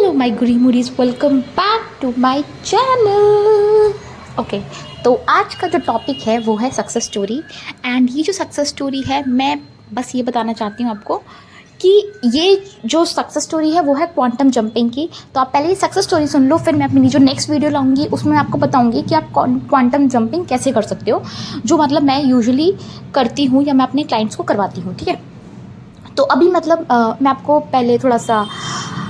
Hello my गुरीमुरीज, welcome back to my channel. Okay, तो आज का जो टॉपिक है वो है सक्सेस स्टोरी। एंड ये जो सक्सेस स्टोरी है, मैं बस ये बताना चाहती हूँ आपको कि ये जो सक्सेस स्टोरी है वो है क्वांटम जंपिंग की। तो आप पहले ये सक्सेस स्टोरी सुन लो, फिर मैं अपनी जो नेक्स्ट वीडियो लाऊंगी उसमें आपको बताऊंगी कि आप क्वांटम जंपिंग कैसे कर सकते हो, जो मतलब मैं यूजुअली करती हूँ या मैं अपने क्लाइंट्स को करवाती हूँ। ठीक है, तो अभी मतलब मैं आपको पहले थोड़ा सा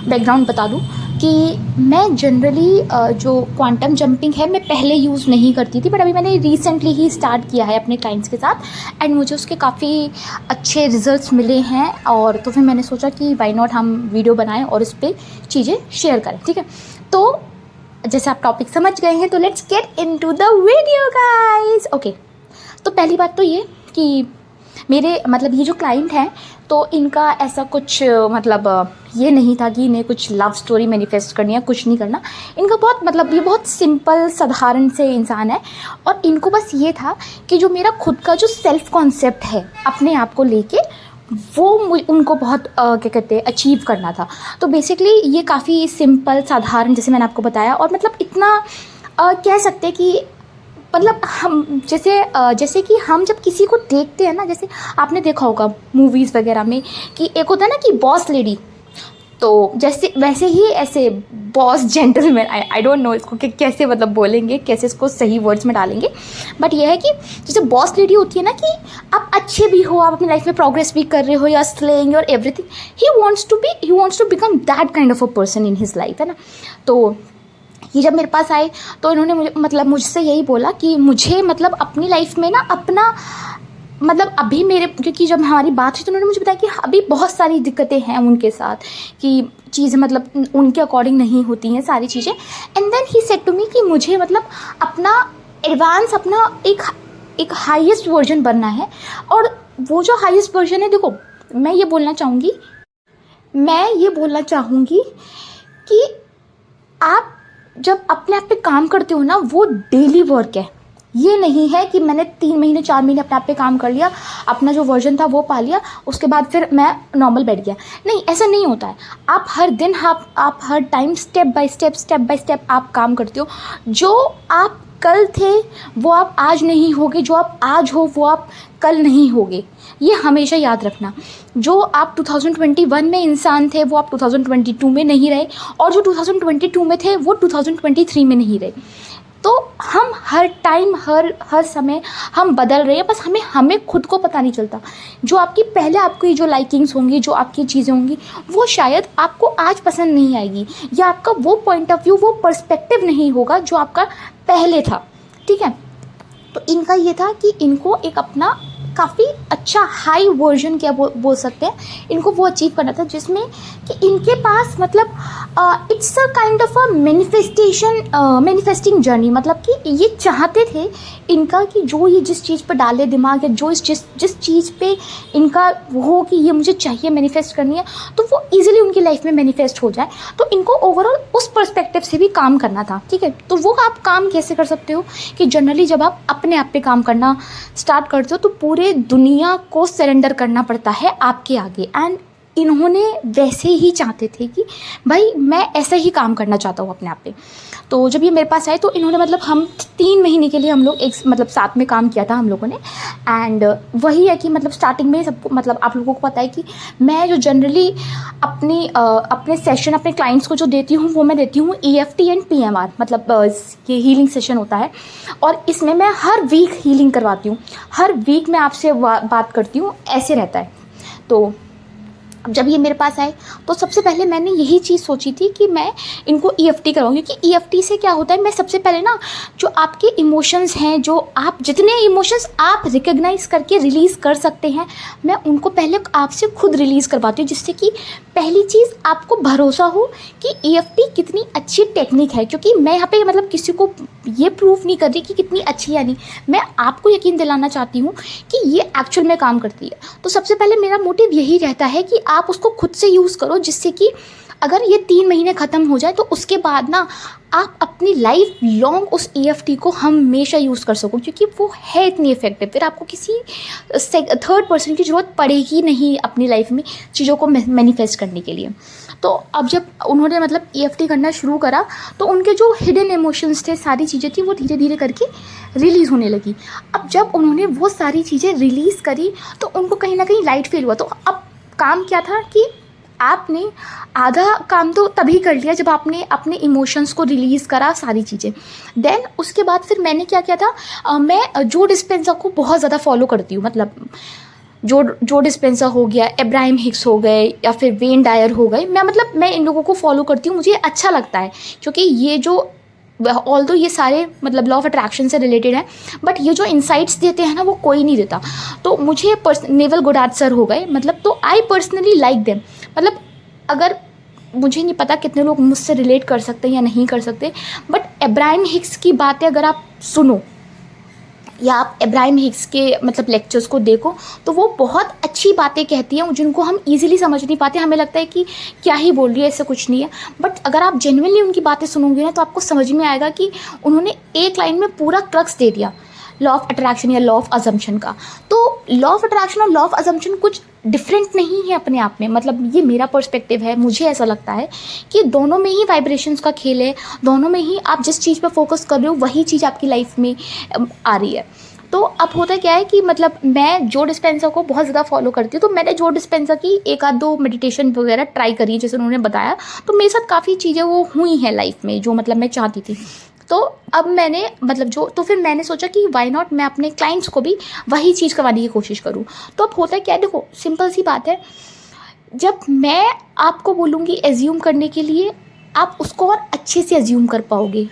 बैकग्राउंड बता दूं कि मैं जनरली जो क्वांटम जंपिंग है मैं पहले यूज़ नहीं करती थी, बट अभी मैंने रिसेंटली ही स्टार्ट किया है अपने क्लाइंट्स के साथ। एंड मुझे उसके काफ़ी अच्छे रिजल्ट्स मिले हैं, और तो फिर मैंने सोचा कि वाई नॉट हम वीडियो बनाएं और इस पर चीज़ें शेयर करें। ठीक है, तो जैसे आप टॉपिक समझ गए हैं तो let's get into the video guys. Okay, तो पहली बात तो ये कि मेरे मतलब ये जो क्लाइंट हैं तो इनका ऐसा कुछ मतलब ये नहीं था कि इन्हें कुछ लव स्टोरी मैनिफेस्ट करनी है, कुछ नहीं करना। इनका बहुत मतलब ये बहुत सिंपल साधारण से इंसान है, और इनको बस ये था कि जो मेरा खुद का जो सेल्फ कॉन्सेप्ट है अपने आप को लेके, वो उनको बहुत क्या कहते हैं अचीव करना था। तो बेसिकली ये काफ़ी सिंपल साधारण, जैसे मैंने आपको बताया, और मतलब इतना कह सकते हैं कि मतलब हम जैसे कि हम जब किसी को देखते हैं ना, जैसे आपने देखा होगा मूवीज़ वगैरह में कि एक होता है ना कि बॉस लेडी, तो जैसे वैसे ही ऐसे boss gentleman, I don't know इसको कि कैसे मतलब बोलेंगे, कैसे इसको सही वर्ड्स में डालेंगे, बट यह है कि जैसे बॉस लेडी होती है ना कि आप अच्छे भी हो, आप अपनी लाइफ में प्रोग्रेस भी कर रहे हो, या स्लेइंग और everything, he wants to become that kind of a person in his life, है ना। तो ये जब मेरे पास आए तो इन्होंने मुझसे यही बोला कि मुझे मतलब अपनी लाइफ में ना अपना मतलब अभी मेरे, क्योंकि जब हमारी बात हुई तो उन्होंने मुझे बताया कि अभी बहुत सारी दिक्कतें हैं उनके साथ, कि चीज़ें मतलब उनके अकॉर्डिंग नहीं होती हैं सारी चीज़ें। And then he said to me कि मुझे मतलब अपना एडवांस, अपना एक हाईएस्ट वर्जन बनना है। और वो जो हाईएस्ट वर्जन है, देखो मैं ये बोलना चाहूँगी कि आप जब अपने आप पे काम करते हो ना, वो डेली वर्क है। ये नहीं है कि मैंने 3 महीने 4 महीने अपने आप पे काम कर लिया, अपना जो वर्जन था वो पा लिया, उसके बाद फिर मैं नॉर्मल बैठ गया। नहीं, ऐसा नहीं होता है। आप हर दिन आप हर टाइम स्टेप बाय स्टेप आप काम करते हो। जो आप कल थे वो आप आज नहीं होगे, जो आप आज हो वो आप कल नहीं होगे। ये हमेशा याद रखना। जो आप 2021 में इंसान थे वो आप 2022 में नहीं रहे, और जो 2022 में थे वो 2023 में नहीं रहे। तो हम हर टाइम हर समय हम बदल रहे हैं, बस हमें खुद को पता नहीं चलता। जो आपकी पहले आपकी जो लाइकिंग्स होंगी, जो आपकी चीज़ें होंगी, वो शायद आपको आज पसंद नहीं आएगी, या आपका वो पॉइंट ऑफ व्यू, वो पर्सपेक्टिव नहीं होगा जो आपका पहले था। ठीक है, तो इनका ये था कि इनको एक अपना काफ़ी अच्छा हाई वर्जन क्या बोल सकते हैं, इनको वो अचीव करना था, जिसमें कि इनके पास मतलब it's a kind of a manifesting journey. मतलब कि ये चाहते थे इनका कि जो ये जिस चीज़ पर डाले दिमाग, या जो जिस चीज़ पे इनका हो कि ये मुझे चाहिए मैनिफेस्ट करनी है, तो वो ईजिली उनकी लाइफ में मैनिफेस्ट हो जाए। तो इनको ओवरऑल उस पर्सपेक्टिव से भी काम करना था। ठीक है, तो वो आप काम कैसे कर सकते हो कि जनरली जब आप अपने आप पे काम करना स्टार्ट करते हो तो पूरे दुनिया को सरेंडर करना पड़ता है आपके आगे। एंड इन्होंने वैसे ही चाहते थे कि भाई मैं ऐसा ही काम करना चाहता हूँ अपने आप पे। तो जब ये मेरे पास आए तो इन्होंने मतलब हम 3 महीने के लिए हम लोग एक मतलब साथ में काम किया था हम लोगों ने। एंड वही है कि मतलब स्टार्टिंग में सबको मतलब आप लोगों को पता है कि मैं जो जनरली अपने सेशन अपने क्लाइंट्स को जो देती हूँ वो मैं देती हूँ EFT एंड PMR, मतलब ये हीलिंग सेशन होता है, और इसमें मैं हर वीक हीलिंग करवाती हूँ। हर वीक मैं आपसे बात करती हूँ, ऐसे रहता है। तो अब जब ये मेरे पास आए तो सबसे पहले मैंने यही चीज़ सोची थी कि मैं इनको EFT करवाऊँ, क्योंकि EFT से क्या होता है, मैं सबसे पहले ना जो आपके इमोशंस हैं, जो आप जितने इमोशंस आप रिकग्नाइज़ करके रिलीज़ कर सकते हैं, मैं उनको पहले आपसे खुद रिलीज़ करवाती हूँ, जिससे कि पहली चीज़ आपको भरोसा हो कि EFT कितनी अच्छी टेक्निक है। क्योंकि मैं यहाँ पे मतलब किसी को ये प्रूफ नहीं कर रही कि कितनी अच्छी है नहीं, मैं आपको यकीन दिलाना चाहती हूँ कि ये एक्चुअल में काम करती है। तो सबसे पहले मेरा मोटिव यही रहता है कि आप उसको खुद से यूज़ करो, जिससे कि अगर ये 3 महीने ख़त्म हो जाए तो उसके बाद ना आप अपनी लाइफ लॉन्ग उस EFT को हमेशा यूज़ कर सको, क्योंकि वो है इतनी इफेक्टिव। फिर आपको किसी थर्ड पर्सन की ज़रूरत पड़ेगी नहीं अपनी लाइफ में चीज़ों को मैनिफेस्ट करने के लिए। तो अब जब उन्होंने मतलब EFT करना शुरू करा तो उनके जो हिडन इमोशंस थे, सारी चीज़ें थी, वो धीरे धीरे करके रिलीज़ होने लगी। अब जब उन्होंने वो सारी चीज़ें रिलीज़ करी तो उनको कहीं ना कहीं लाइट फील हुआ। तो अब काम क्या था कि आपने आधा काम तो तभी कर लिया जब आपने अपने इमोशंस को रिलीज़ करा, सारी चीज़ें। देन उसके बाद फिर मैंने क्या किया था, मैं जो डिस्पेंसा को बहुत ज़्यादा फॉलो करती हूँ, मतलब जो डिस्पेंसा हो गया, अब्राहम हिक्स हो गए, या फिर वेन डायर हो गए, मैं इन लोगों को फॉलो करती हूँ। मुझे अच्छा लगता है क्योंकि ये जो ऑल्दो ये सारे मतलब लॉ ऑफ अट्रैक्शन से रिलेटेड है, बट ये जो इंसाइट्स देते हैं ना वो कोई नहीं देता। तो मुझे नेवल गोडार्ड सर हो गए, मतलब तो आई पर्सनली लाइक देम। मतलब अगर मुझे नहीं पता कितने लोग मुझसे रिलेट कर सकते हैं या नहीं कर सकते, बट अब्राहम हिक्स की बातें अगर आप सुनो या आप अब्राहम हिक्स के मतलब लेक्चर्स को देखो तो वो बहुत अच्छी बातें कहती हैं जिनको हम इजीली समझ नहीं पाते। हमें लगता है कि क्या ही बोल रही है, ऐसा कुछ नहीं है। बट अगर आप जेन्युइनली उनकी बातें सुनोगे ना तो आपको समझ में आएगा कि उन्होंने एक लाइन में पूरा क्रक्स दे दिया लॉ ऑफ अट्रैक्शन या लॉ ऑफ अजम्पशन का। तो लॉ ऑफ अट्रैक्शन और लॉ ऑफ अजम्पशन कुछ डिफरेंट नहीं है अपने आप में, मतलब ये मेरा पर्सपेक्टिव है। मुझे ऐसा लगता है कि दोनों में ही वाइब्रेशंस का खेल है, दोनों में ही आप जिस चीज़ पर फोकस कर रहे हो वही चीज़ आपकी लाइफ में आ रही है। तो अब होता क्या है कि मतलब मैं जो डिस्पेंसा को बहुत ज़्यादा फॉलो करती हूँ, तो मैंने जो डिस्पेंसा की 1-2 मेडिटेशन वगैरह ट्राई करी जैसे उन्होंने बताया, तो मेरे साथ काफ़ी चीज़ें वो हुई हैं लाइफ में जो मतलब मैं चाहती थी। तो अब मैंने मतलब तो फिर मैंने सोचा कि वाई नॉट मैं अपने क्लाइंट्स को भी वही चीज़ करवाने की कोशिश करूँ। तो अब होता है क्या है, देखो सिंपल सी बात है, जब मैं आपको बोलूँगी एज्यूम करने के लिए, आप उसको और अच्छे से एज्यूम कर पाओगे।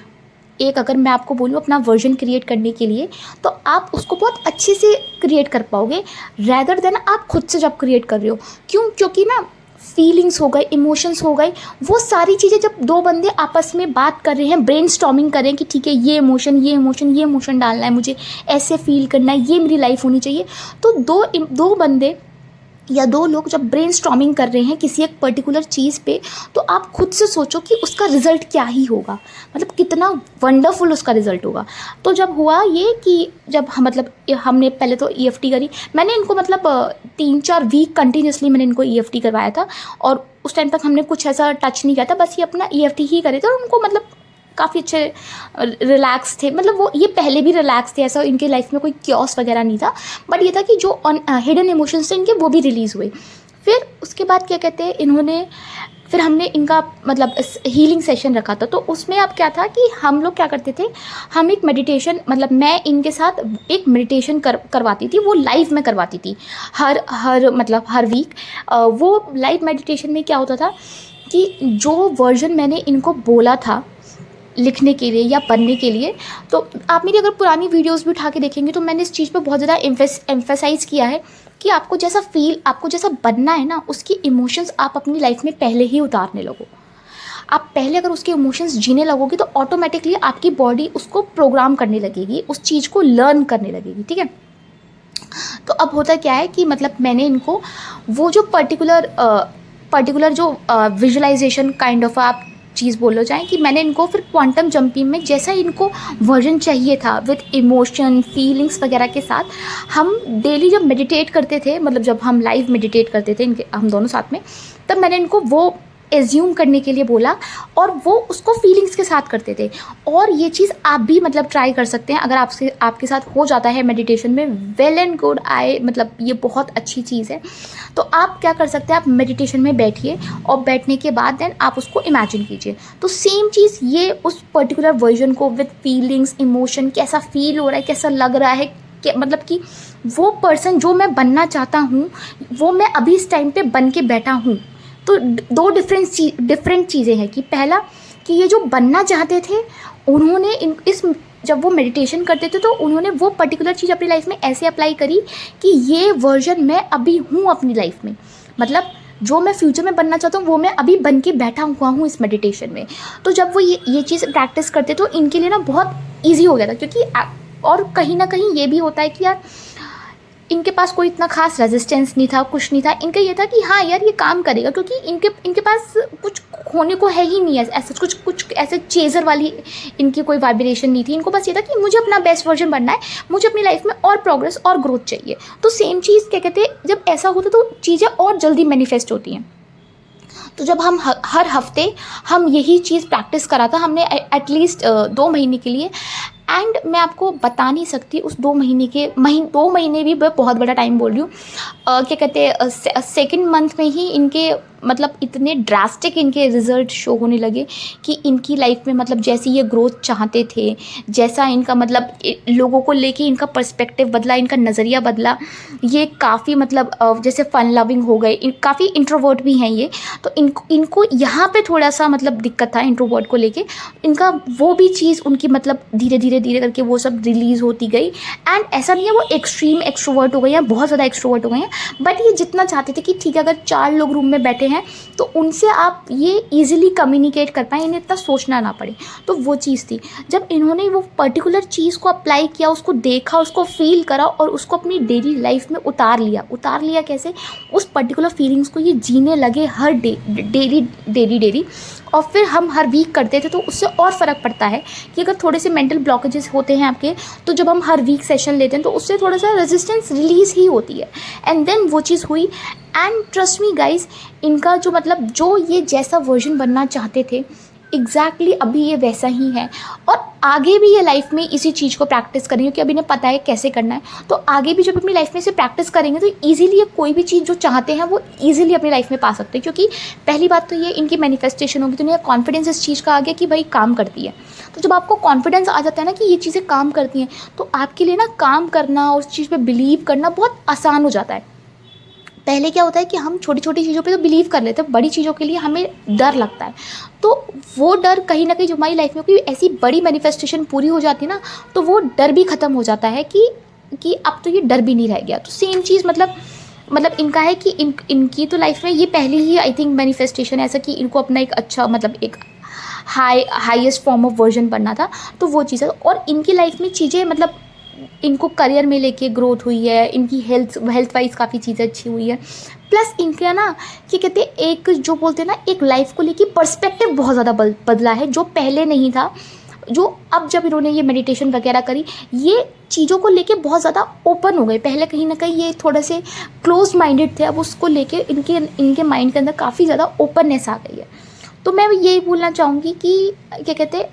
अगर मैं आपको बोलूँ अपना वर्जन क्रिएट करने के लिए, तो आप उसको बहुत अच्छे से क्रिएट कर पाओगे रैदर देन आप खुद से जब क्रिएट कर रहे हो। क्यों? क्योंकि ना फीलिंग्स हो गए, इमोशंस हो गए, वो सारी चीज़ें जब दो बंदे आपस में बात कर रहे हैं, ब्रेनस्टॉर्मिंग कर रहे हैं कि ठीक है ये इमोशन डालना है, मुझे ऐसे फील करना है, ये मेरी लाइफ होनी चाहिए। तो दो बंदे या दो लोग जब ब्रेनस्टॉर्मिंग कर रहे हैं किसी एक पर्टिकुलर चीज़ पे, तो आप खुद से सोचो कि उसका रिज़ल्ट क्या ही होगा, मतलब कितना वंडरफुल उसका रिज़ल्ट होगा। तो जब हुआ ये कि जब हमने पहले तो EFT करी, मैंने इनको मतलब 3-4 वीक कंटिन्यूसली मैंने इनको EFT करवाया था, और उस टाइम तक हमने कुछ ऐसा टच नहीं किया था, बस ये अपना EFT ही करे थे। और उनको मतलब काफ़ी अच्छे रिलैक्स थे, मतलब वो ये पहले भी रिलैक्स थे, ऐसा इनके लाइफ में कोई क्योस वगैरह नहीं था, बट ये था कि जो हिडन इमोशंस थे इनके वो भी रिलीज़ हुए। फिर उसके बाद क्या कहते हैं, फिर हमने इनका मतलब हीलिंग सेशन रखा था। तो उसमें अब क्या था कि हम लोग क्या करते थे, हम एक मेडिटेशन मतलब मैं इनके साथ एक मेडिटेशन करवाती थी, वो लाइव में करवाती थी हर वीक। वो लाइव मेडिटेशन में क्या होता था कि जो वर्जन मैंने इनको बोला था लिखने के लिए या पढ़ने के लिए, तो आप मेरी अगर पुरानी वीडियोस भी उठा के देखेंगे तो मैंने इस चीज़ पे बहुत ज़्यादा एम्फेसाइज़ किया है कि आपको जैसा बनना है ना, उसकी इमोशंस आप अपनी लाइफ में पहले ही उतारने लगो। आप पहले अगर उसके इमोशंस जीने लगोगे तो ऑटोमेटिकली आपकी बॉडी उसको प्रोग्राम करने लगेगी, उस चीज़ को लर्न करने लगेगी, ठीक है। तो अब होता क्या है कि मतलब मैंने इनको वो जो पर्टिकुलर जो विजुअलाइजेशन काइंड ऑफ आप चीज़ बोलो चाहें, कि मैंने इनको फिर क्वांटम जंपिंग में जैसा इनको वर्जन चाहिए था विद इमोशन फीलिंग्स वगैरह के साथ, हम डेली जब मेडिटेट करते थे, मतलब जब हम लाइव मेडिटेट करते थे हम दोनों साथ में, तब मैंने इनको वो एज्यूम करने के लिए बोला और वो उसको फीलिंग्स के साथ करते थे। और ये चीज़ आप भी मतलब ट्राई कर सकते हैं अगर आपके साथ हो जाता है मेडिटेशन में, वेल एंड गुड। मतलब ये बहुत अच्छी चीज़ है। तो आप क्या कर सकते हैं, आप मेडिटेशन में बैठिए और बैठने के बाद देन आप उसको इमेजिन कीजिए। तो सेम चीज़ ये उस पर्टिकुलर वर्जन को विद फीलिंग्स इमोशन कैसा फील हो रहा है, कैसा लग रहा है, मतलब कि वो पर्सन जो मैं बनना चाहता हूँ वो मैं अभी इस टाइम पे बन के बैठा हूँ। तो दो डिफरेंट चीज़ें हैं कि पहला कि ये जो बनना चाहते थे उन्होंने जब वो मेडिटेशन करते थे तो उन्होंने वो पर्टिकुलर चीज़ अपनी लाइफ में ऐसे अप्लाई करी कि ये वर्जन मैं अभी हूँ अपनी लाइफ में, मतलब जो मैं फ्यूचर में बनना चाहता हूँ वो मैं अभी बन के बैठा हुआ हूँ इस मेडिटेशन में। तो जब वो ये चीज़ प्रैक्टिस करते तो इनके लिए ना बहुत ईजी हो गया था, क्योंकि और कहीं ना कहीं ये भी होता है कि यार इनके पास कोई इतना खास रेजिस्टेंस नहीं था, कुछ नहीं था। इनका ये था कि हाँ यार ये काम करेगा, क्योंकि इनके पास कुछ खोने को है ही नहीं है ऐसा, कुछ ऐसे चेज़र वाली इनकी कोई वाइब्रेशन नहीं थी। इनको बस ये था कि मुझे अपना बेस्ट वर्जन बनना है, मुझे अपनी लाइफ में और प्रोग्रेस और ग्रोथ चाहिए। तो सेम चीज़ क्या कहते हैं, जब ऐसा होता तो चीज़ें और जल्दी मैनिफेस्ट होती हैं। तो जब हम हर हफ्ते हम यही चीज़ प्रैक्टिस करा था हमने एटलीस्ट 2 महीने के लिए, एंड मैं आपको बता नहीं सकती उस 2 महीने भी मैं बहुत बड़ा टाइम बोल रही हूँ। क्या कहते हैं, सेकेंड मंथ में ही इनके मतलब इतने ड्रास्टिक इनके रिज़ल्ट शो होने लगे कि इनकी लाइफ में मतलब जैसी ये ग्रोथ चाहते थे, जैसा इनका मतलब लोगों को लेके इनका पर्सपेक्टिव बदला, इनका नज़रिया बदला। ये काफ़ी मतलब जैसे फ़न लविंग हो गए, काफ़ी इंट्रोवर्ट भी हैं ये, तो इनको यहाँ पे थोड़ा सा मतलब दिक्कत था इंट्रोवर्ट को लेके। इनका वो भी चीज़ उनकी मतलब धीरे धीरे करके वो सब रिलीज़ होती गई। एंड ऐसा नहीं है वो एक्सट्रीम एक्सट्रोवर्ट हो गए हैं, बहुत ज़्यादा एक्सट्रोवर्ट हो गए हैं, बट ये जितना चाहते थे कि ठीक है अगर 4 लोग रूम में बैठे हैं तो उनसे आप ये ईजिली कम्युनिकेट कर पाएँ, इन्हें इतना सोचना ना पड़े। तो वो चीज़ थी, जब इन्होंने वो पर्टिकुलर चीज़ को अप्लाई किया, उसको देखा, उसको फील करा और उसको अपनी डेली लाइफ में उतार लिया कैसे, उस पर्टिकुलर फीलिंग्स को ये जीने लगे हर डेली। और फिर हम हर वीक करते थे, तो उससे और फ़र्क पड़ता है कि अगर थोड़े से मेंटल ब्लॉकेजेस होते हैं आपके, तो जब हम हर वीक सेशन लेते हैं तो उससे थोड़ा सा रेजिस्टेंस रिलीज़ ही होती है। एंड देन वो चीज़ हुई, एंड ट्रस्ट मी गाइज, इनका जो मतलब जो ये जैसा वर्जन बनना चाहते थे एग्जैक्टली अभी ये वैसा ही है। और आगे भी ये लाइफ में इसी चीज़ को प्रैक्टिस करेंगे, क्योंकि अभी इन्हें पता है कैसे करना है। तो आगे भी जब अपनी लाइफ में इसे प्रैक्टिस करेंगे तो ईजिली ये कोई भी चीज़ जो चाहते हैं वो ईजिली अपनी लाइफ में पा सकते हैं। क्योंकि पहली बात तो ये इनकी मैनिफेस्टेशन होगी, तो इन्हें कॉन्फिडेंस इस चीज़ का आ गया कि भाई काम करती है। तो जब आपको कॉन्फिडेंस आ जाता है ना कि ये चीज़ें काम करती हैं, तो आपके लिए ना काम करना और उस चीज़ पर बिलीव करना बहुत आसान हो जाता है। पहले क्या होता है कि हम छोटी छोटी चीज़ों पे तो बिलीव कर लेते हैं, बड़ी चीज़ों के लिए हमें डर लगता है। तो वो डर कहीं ना कहीं जो हमारी लाइफ में कोई ऐसी बड़ी मैनिफेस्टेशन पूरी हो जाती है ना, तो वो डर भी ख़त्म हो जाता है कि अब तो ये डर भी नहीं रह गया। तो सेम चीज़ मतलब इनका है कि इनकी तो लाइफ में ये पहली ही आई थिंक मैनिफेस्टेशन ऐसा कि इनको अपना एक अच्छा मतलब एक हाईएस्ट फॉर्म ऑफ वर्जन बनना था। तो वो चीज़ है, और इनकी लाइफ में चीज़ें मतलब इनको करियर में लेके ग्रोथ हुई है, इनकी हेल्थ वाइज काफ़ी चीज़ें अच्छी हुई है। प्लस इनका ना क्या कहते हैं, एक जो बोलते हैं ना एक लाइफ को लेके पर्सपेक्टिव बहुत ज़्यादा बदला है, जो पहले नहीं था। जो अब जब इन्होंने ये मेडिटेशन वगैरह करी, ये चीज़ों को लेके बहुत ज़्यादा ओपन हो गए। पहले कहीं ना कहीं ये थोड़े से क्लोज माइंडेड थे, अब उसको लेके इनके माइंड के अंदर काफ़ी ज़्यादा ओपननेस आ गई है। तो मैं यही बोलना चाहूँगी कि क्या कहते हैं,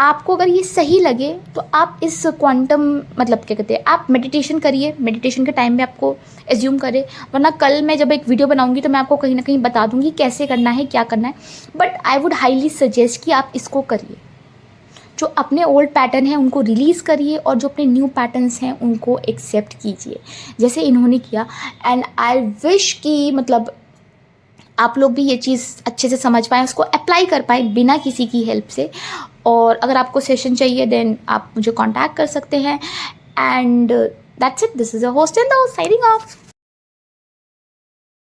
आपको अगर ये सही लगे तो आप इस क्वांटम मतलब क्या कहते हैं, आप मेडिटेशन करिए, मेडिटेशन के टाइम में आपको एज्यूम करें। वरना कल मैं जब एक वीडियो बनाऊंगी तो मैं आपको कहीं ना कहीं बता दूंगी कैसे करना है, क्या करना है। But I would highly suggest कि आप इसको करिए। जो अपने ओल्ड पैटर्न हैं उनको रिलीज़ करिए, और जो अपने न्यू पैटर्न्स हैं उनको एक्सेप्ट कीजिए जैसे इन्होंने किया। एंड आई विश कि मतलब आप लोग भी ये चीज़ अच्छे से समझ पाएँ, उसको अप्लाई कर पाएँ बिना किसी की हेल्प से। और अगर आपको सेशन चाहिए देन आप मुझे कांटेक्ट कर सकते हैं। And that's it, this is a host and signing off.